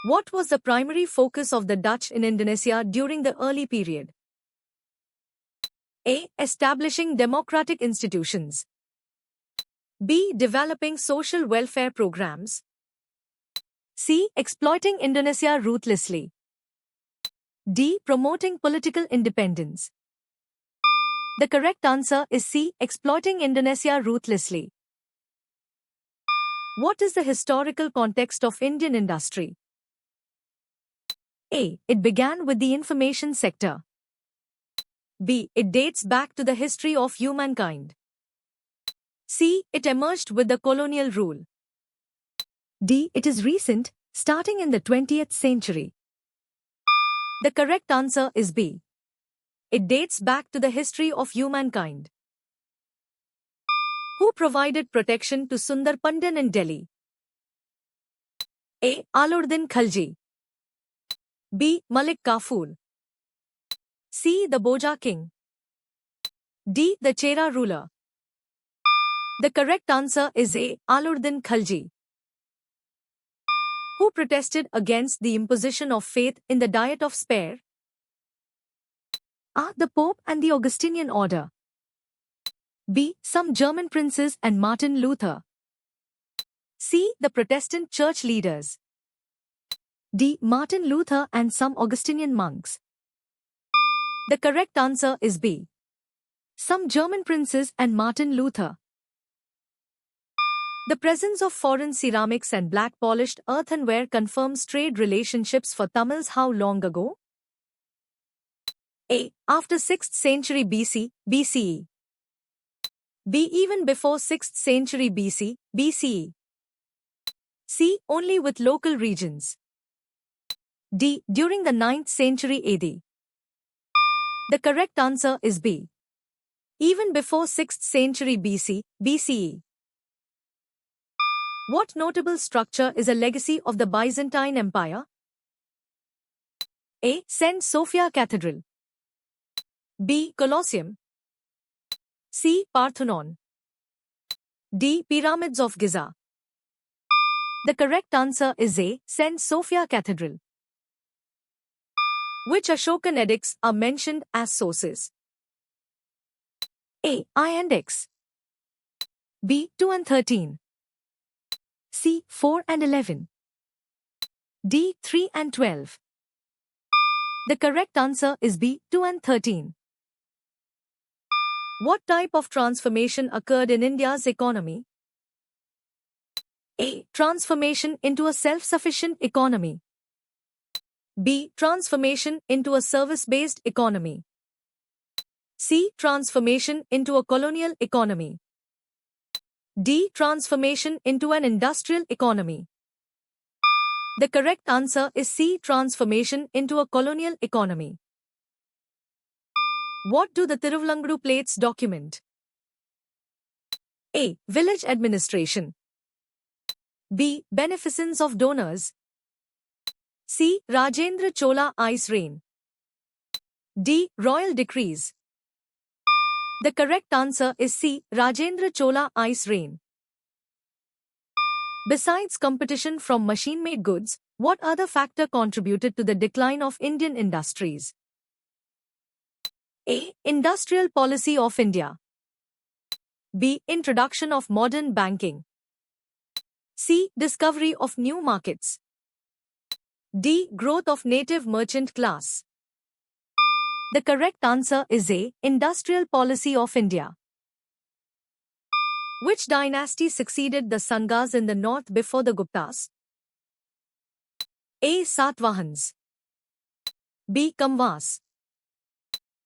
What was the primary focus of the Dutch in Indonesia during the early period? A. Establishing democratic institutions. B. Developing social welfare programs. C. Exploiting Indonesia ruthlessly. D. Promoting political independence. The correct answer is C. Exploiting Indonesia ruthlessly. What is the historical context of Indian industry? A. It began with the information sector. B. It dates back to the history of humankind. C. It emerged with the colonial rule. D. It is recent, starting in the 20th century. The correct answer is B. It dates back to the history of humankind. Who provided protection to Sundar Pandyan in Delhi? A. Alauddin Khalji. B. Malik Kafur. C. The Boja king. D. The Chera ruler. The correct answer is A. Alauddin Khalji. Who protested against the imposition of faith in the Diet of Speyer? A. The Pope and the Augustinian order. B. Some German princes and Martin Luther. C. The Protestant church leaders. D. Martin Luther and some Augustinian monks. The correct answer is B. Some German princes and Martin Luther. The presence of foreign ceramics and black polished earthenware confirms trade relationships for Tamils how long ago? A. After 6th century BC, BCE. B. Even before 6th century BC, BCE. C. Only with local regions. D. During the 9th century AD. The correct answer is B. Even before 6th century BC, BCE. What notable structure is a legacy of the Byzantine Empire? A. St. Sophia Cathedral. B. Colosseum. C. Parthenon. D. Pyramids of Giza. The correct answer is A. St. Sophia Cathedral. Which Ashokan edicts are mentioned as sources? A. I and X. B. 2 and 13. C. 4 and 11. D. 3 and 12. The correct answer is B. 2 and 13. What type of transformation occurred in India's economy? A. Transformation into a self-sufficient economy. B. Transformation into a service-based economy. C. Transformation into a colonial economy. D. Transformation into an industrial economy. The correct answer is C. Transformation into a colonial economy. What do the Tiruvallangadu plates document? A. Village administration. B. Beneficence of donors. C. Rajendra Chola ice reign. D. Royal decrees. The correct answer is C. Rajendra Chola ice reign. Besides competition from machine-made goods, what other factor contributed to the decline of Indian industries? A. Industrial policy of India. B. Introduction of modern banking. C. Discovery of new markets. D. Growth of native merchant class. The correct answer is A. Industrial policy of India. Which dynasty succeeded the Sangas in the north before the Guptas? A. Satvahans. B. Kamwas.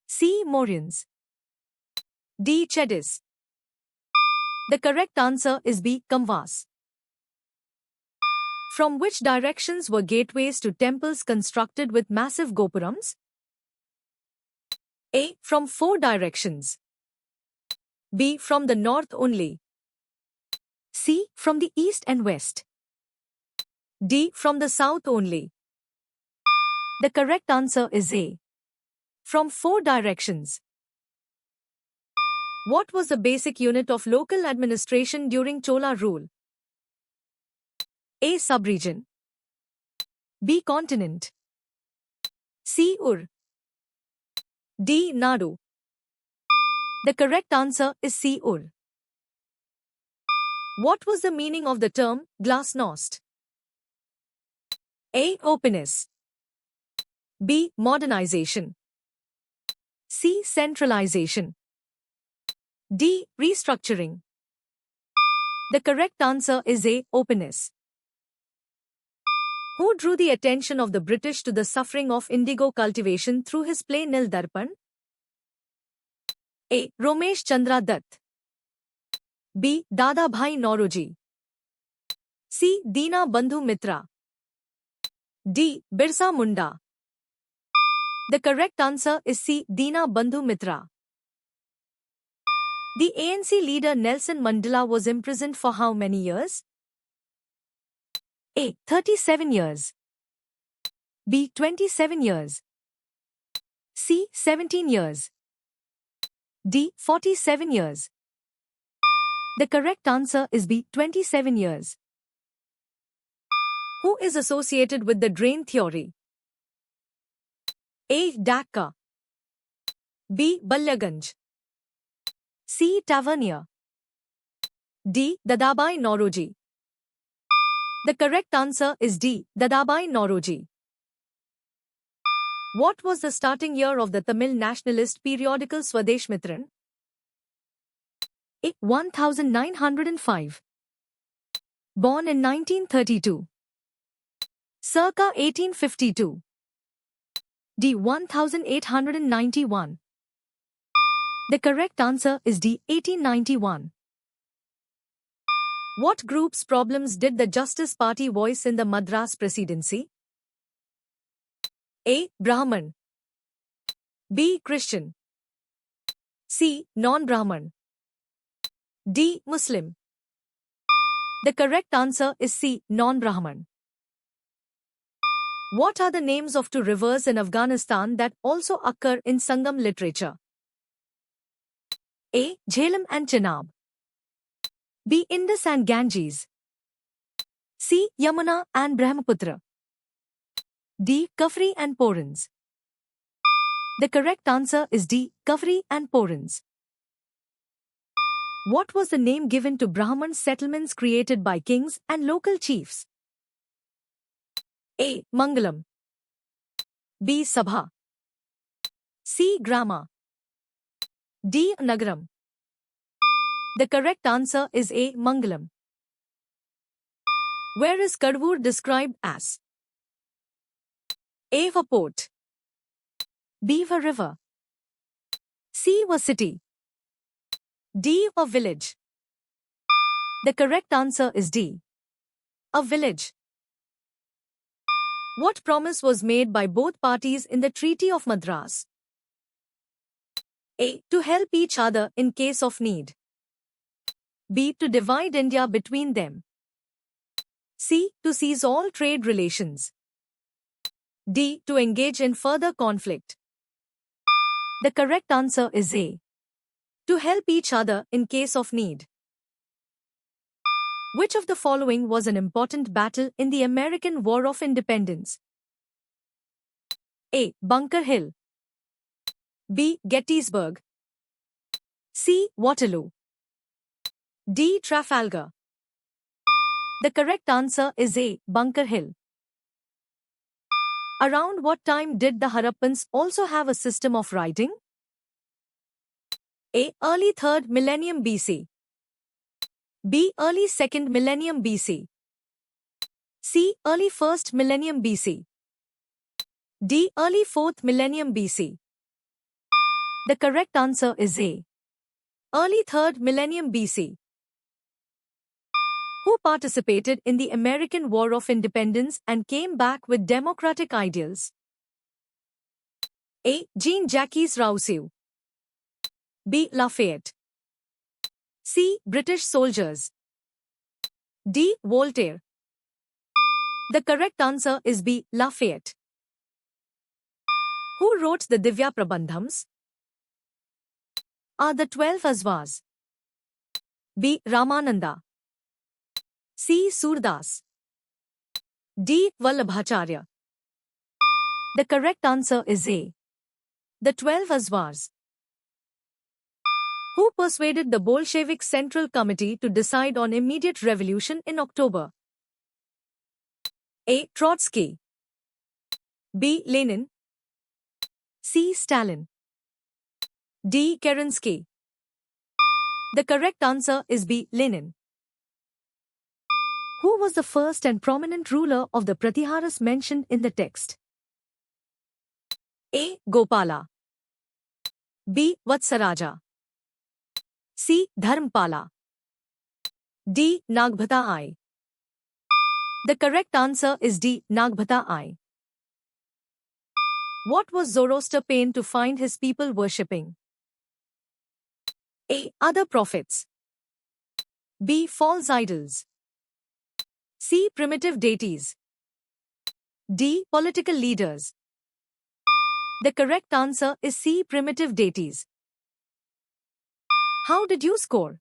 C. Mauryans. D. Chedis. The correct answer is B. Kamwas. From which directions were gateways to temples constructed with massive gopurams? A. From 4 directions. B. From the north only. C. From the east and west. D. From the south only. The correct answer is A. From 4 directions. What was the basic unit of local administration during Chola rule? A. Subregion. B. Continent. C. Ur. D. Nadu. The correct answer is C. Ur. What was the meaning of the term glasnost? A. Openness. B. Modernization. C. Centralization. D. Restructuring. The correct answer is A. Openness. Who drew the attention of the British to the suffering of indigo cultivation through his play Nil Darpan? A. Romesh Chandra Dutt. B. Dada Bhai Nauroji. C. Dina Bandhu Mitra. D. Birsa Munda. The correct answer is C. Dina Bandhu Mitra. The ANC leader Nelson Mandela was imprisoned for how many years? A. 37 years. B. 27 years. C. 17 years. D. 47 years. The correct answer is B. 27 years. Who is associated with the drain theory? A. Dhaka. B. Balyaganj. C. Tavernier. D. Dadabai Nauroji. The correct answer is D. Dadabai Nauroji. What was the starting year of the Tamil nationalist periodical Swadesh Mitran? A. 1905. Born in 1932. Circa 1852. D. 1891. The correct answer is D. 1891. What group's problems did the Justice Party voice in the Madras Presidency? A. Brahman. B. Christian. C. Non-Brahman. D. Muslim. The correct answer is C. Non-Brahman. What are the names of two rivers in Afghanistan that also occur in Sangam literature? A. Jhelum and Chenab. B. Indus and Ganges. C. Yamuna and Brahmaputra. D. Kafri and Porans. The correct answer is D. Kafri and Porans. What was the name given to Brahman settlements created by kings and local chiefs? A. Mangalam. B. Sabha. C. Grama. D. Nagaram. The correct answer is A. Mangalam. Where is Kadvur described as? A. For port. B. For river. C. For city. D. For village. The correct answer is D. A village. What promise was made by both parties in the Treaty of Madras? A. To help each other in case of need. B. To divide India between them. C. To cease all trade relations. D. To engage in further conflict. The correct answer is A. To help each other in case of need. Which of the following was an important battle in the American War of Independence? A. Bunker Hill. B. Gettysburg. C. Waterloo. D. Trafalgar. The correct answer is A. Bunker Hill. Around what time did the Harappans also have a system of writing? A. Early 3rd millennium BC. B. Early 2nd millennium BC. C. Early 1st millennium BC. D. Early 4th millennium BC. The correct answer is A. Early 3rd millennium BC. Who participated in the American War of Independence and came back with democratic ideals? A. Jean-Jacques Rousseau. B. Lafayette. C. British soldiers. D. Voltaire. The correct answer is B. Lafayette. Who wrote the Divya Prabandhams? Are the 12 Asvas? B. Ramananda. C. Surdas. D. Vallabhacharya. The correct answer is A. The 12 Azwars. Who persuaded the Bolshevik Central Committee to decide on immediate revolution in October? A. Trotsky. B. Lenin. C. Stalin. D. Kerensky. The correct answer is B. Lenin. Who was the first and prominent ruler of the Pratiharas mentioned in the text? A. Gopala. B. Vatsaraja. C. Dharmpala. D. Nagbhata I. The correct answer is D. Nagbhata I. What was Zoroaster pained to find his people worshipping? A. Other prophets. B. False idols. C. Primitive deities. D. Political leaders. The correct answer is C. Primitive deities. How did you score?